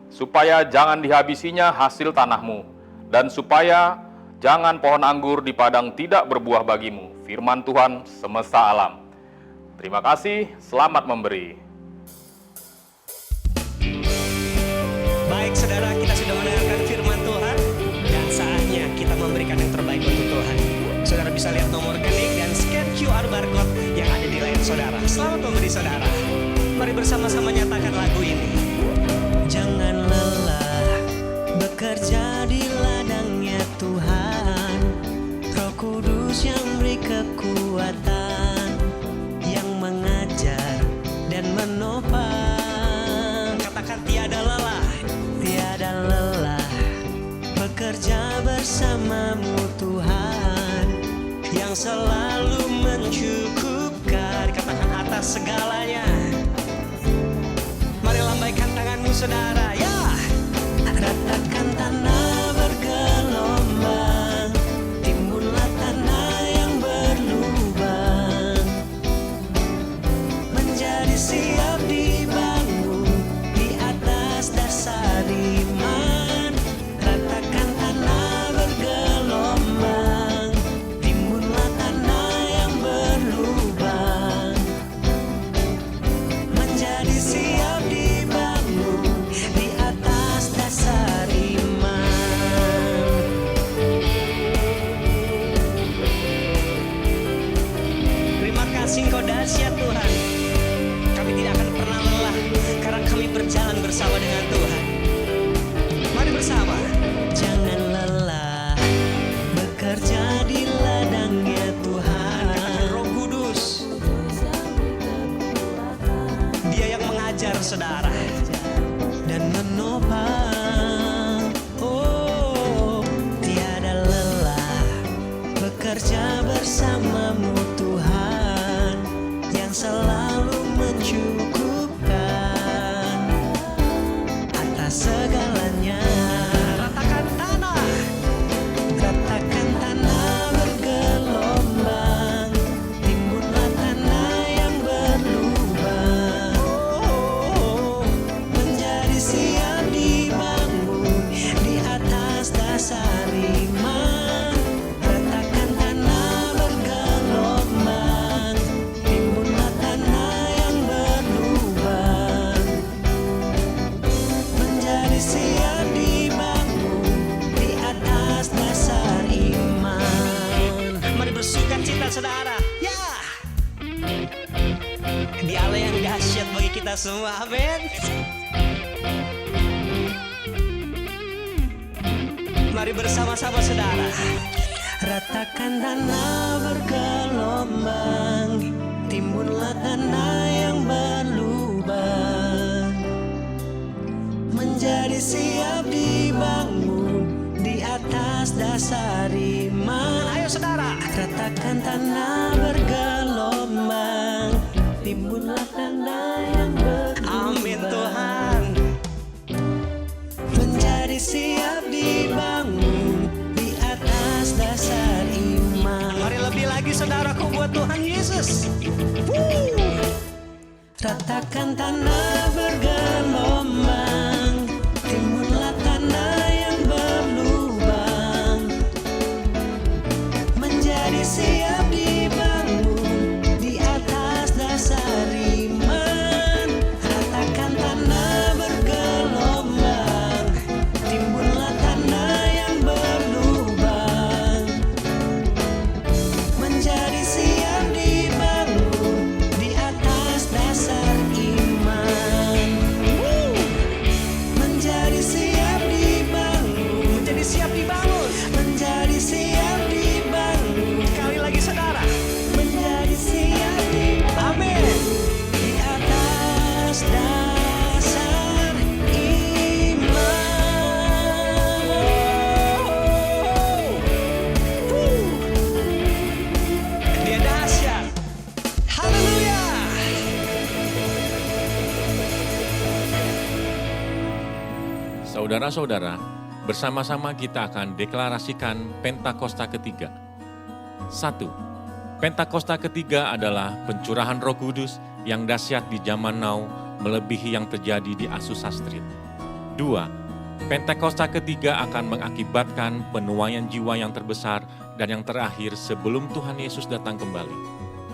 supaya jangan dihabisinya hasil tanahmu, dan supaya jangan pohon anggur di padang tidak berbuah bagimu, firman Tuhan semesta alam. Terima kasih, selamat memberi. Baik saudara, kita sudah mendengarkan firman Tuhan dan saatnya kita memberikan yang terbaik untuk Tuhan. Saudara bisa lihat nomor rekening dan scan QR barcode yang ada di layar saudara. Selamat memberi saudara. Mari bersama-sama nyatakan lagu ini. Jangan lelah bekerja di ladangnya Tuhan, Roh Kudus yang beri kekuatan, yang mengajar dan menopang. Katakan tiada lelah, tiada lelah bekerja bersamamu Tuhan, yang selalu mencukupkan. Katakan atas segalanya. Mari lambaikan tanganmu saudara, ya. Ratakan tanah bergelombang, timbunlah tanah yang berlubang, menjadi siap dibangun di atas dasar iman. Ratakan tanah bergelombang, timbunlah tanah yang berlubang, menjadi siap dibangun di atas dasar iman. Terima kasih Engkau dahsyat Tuhan. Kami tidak akan pernah lelah karena kami berjalan bersama dengan Tuhan. Mari bersama. Jangan lelah bekerja di ladangnya Tuhan. Roh Kudus, Dia yang mengajar saudara dan menopang. Oh, tiada lelah bekerja bersamamu Tuhan, yang selalu mencukupkan atas segalanya. Ratakan tanah, ratakan tanah bergelombang, timbunlah tanah yang berlubang, menjadi siap dibangun di atas dasar iman. Ratakan tanah bergelombang, timbunlah tanah yang berlubang, menjadi siap dibangun di atas dasar iman. Mari bersukacita saudara, ya. Di Allah yang dahsyat bagi kita semua, amin. Mari bersama-sama saudara. Ratakan tanah bergelombang, timbunlah tanah yang berlubang, menjadi siap dibangun di atas dasar iman. Ayo saudara. Ratakan tanah bergelombang, timbunlah tanah yang berlubang. Amin Tuhan. Menjadi siap dibangun di atas dasar iman. Mari lebih lagi saudaraku buat Tuhan Yesus. Ratakan tanah bergelombang, timbunlah tanah yang berlubang, menjadi siap dibangun di atas dasar iman. Ratakan tanah Saudara-saudara, bersama-sama kita akan deklarasikan Pentakosta ketiga. 1. Pentakosta ketiga adalah pencurahan Roh Kudus yang dahsyat di zaman now melebihi yang terjadi di Azusa Street. 2. Pentakosta ketiga akan mengakibatkan penuaian jiwa yang terbesar dan yang terakhir sebelum Tuhan Yesus datang kembali.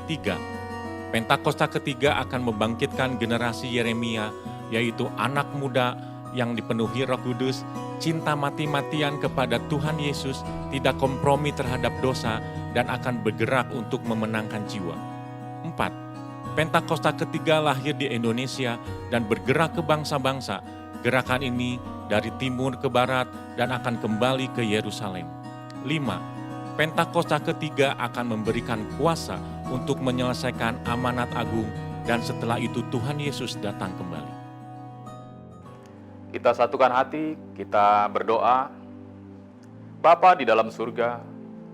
3. Pentakosta ketiga akan membangkitkan generasi Yeremia, yaitu anak muda yang dipenuhi Roh Kudus, cinta mati-matian kepada Tuhan Yesus, tidak kompromi terhadap dosa, dan akan bergerak untuk memenangkan jiwa. 4. Pentakosta ketiga lahir di Indonesia dan bergerak ke bangsa-bangsa. Gerakan ini dari timur ke barat dan akan kembali ke Yerusalem. 5. Pentakosta ketiga akan memberikan kuasa untuk menyelesaikan amanat agung dan setelah itu Tuhan Yesus datang kembali. Kita satukan hati, kita berdoa. Bapa di dalam surga,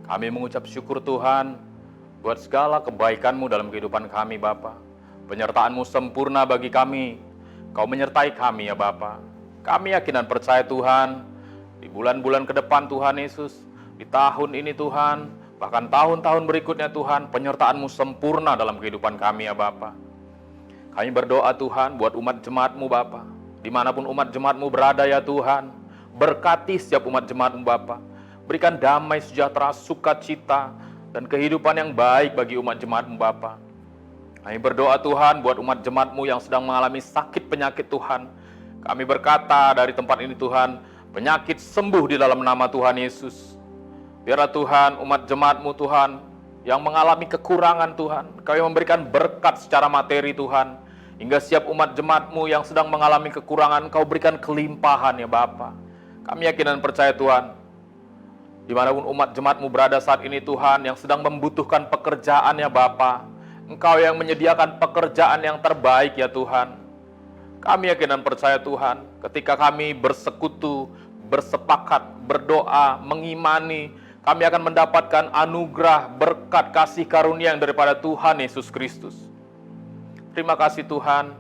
kami mengucap syukur Tuhan buat segala kebaikan-Mu dalam kehidupan kami Bapa. Penyertaan-Mu sempurna bagi kami. Kau menyertai kami ya Bapa. Kami yakin dan percaya Tuhan, di bulan-bulan ke depan Tuhan Yesus, di tahun ini Tuhan, bahkan tahun-tahun berikutnya Tuhan, penyertaan-Mu sempurna dalam kehidupan kami ya Bapa. Kami berdoa Tuhan buat umat jemaat-Mu Bapa. Dimanapun umat jemaat-Mu berada ya Tuhan, berkati setiap umat jemaat-Mu Bapa. Berikan damai, sejahtera, sukacita, dan kehidupan yang baik bagi umat jemaat-Mu Bapa. Kami berdoa Tuhan buat umat jemaat-Mu yang sedang mengalami sakit penyakit Tuhan. Kami berkata dari tempat ini Tuhan, penyakit sembuh di dalam nama Tuhan Yesus. Biarlah Tuhan umat jemaat-Mu Tuhan yang mengalami kekurangan Tuhan, Kau memberikan berkat secara materi Tuhan. Hingga setiap umat jemaat-Mu yang sedang mengalami kekurangan, Kau berikan kelimpahan ya Bapa. Kami yakin dan percaya Tuhan, dimanapun umat jemaat-Mu berada saat ini Tuhan, yang sedang membutuhkan pekerjaan ya Bapa, Engkau yang menyediakan pekerjaan yang terbaik ya Tuhan. Kami yakin dan percaya Tuhan, ketika kami bersekutu, bersepakat, berdoa, mengimani, kami akan mendapatkan anugerah, berkat, kasih karunia yang daripada Tuhan Yesus Kristus. Terima kasih Tuhan,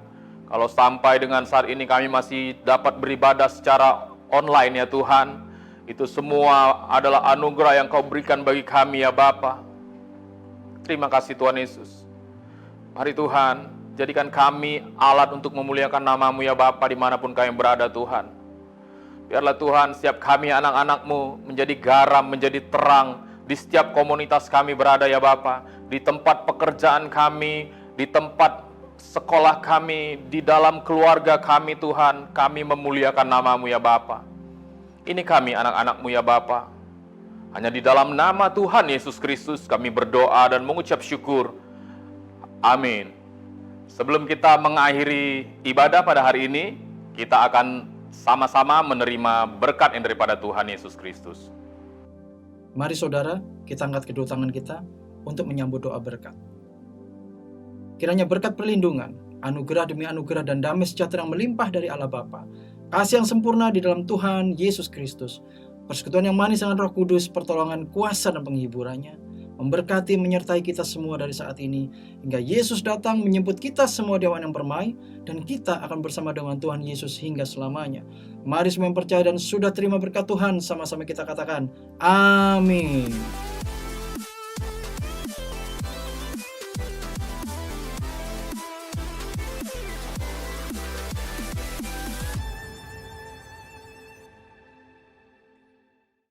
kalau sampai dengan saat ini kami masih dapat beribadah secara online ya Tuhan, itu semua adalah anugerah yang Kau berikan bagi kami ya Bapa. Terima kasih Tuhan Yesus. Mari Tuhan, jadikan kami alat untuk memuliakan nama-Mu ya Bapa dimanapun kami berada Tuhan. Biarlah Tuhan setiap kami anak-anak-Mu menjadi garam, menjadi terang di setiap komunitas kami berada ya Bapa. Di tempat pekerjaan kami, di tempat sekolah kami, di dalam keluarga kami Tuhan, kami memuliakan nama-Mu ya Bapa. Ini kami anak-anak-Mu ya Bapa. Hanya di dalam nama Tuhan Yesus Kristus kami berdoa dan mengucap syukur. Amin. Sebelum kita mengakhiri ibadah pada hari ini, kita akan sama-sama menerima berkat yang daripada Tuhan Yesus Kristus. Mari saudara, kita angkat kedua tangan kita untuk menyambut doa berkat. Kiranya berkat perlindungan, anugerah demi anugerah dan damai sejahtera yang melimpah dari Allah Bapa, kasih yang sempurna di dalam Tuhan Yesus Kristus, persekutuan yang manis dengan Roh Kudus, pertolongan, kuasa dan penghiburannya, memberkati menyertai kita semua dari saat ini hingga Yesus datang menjemput kita semua di awan yang permai, dan kita akan bersama dengan Tuhan Yesus hingga selamanya. Mari semua yang percaya dan sudah terima berkat Tuhan, sama-sama kita katakan amin.